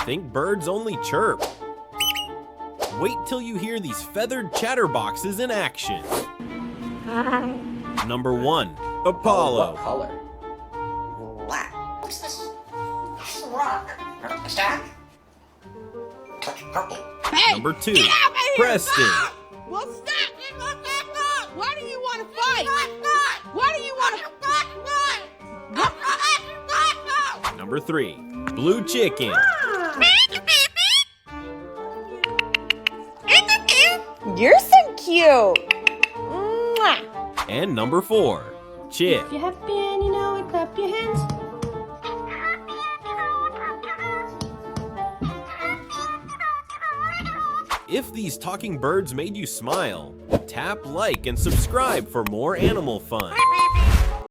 think birds only chirp. Wait till you hear these feathered chatterboxes in action. Number 1, Apollo. What color? Black. What's this? It's a rock. A stack? Purple. Hey, Number 2, get out of here! Preston. Stop! Well, stop! Why do you want to fight? Why do you want to fight? Number 3, Blue Chicken. You're so cute. Mwah. And number 4, Chip. If you're happy and you know it, clap your hands. If these talking birds made you smile, tap like and subscribe for more animal fun.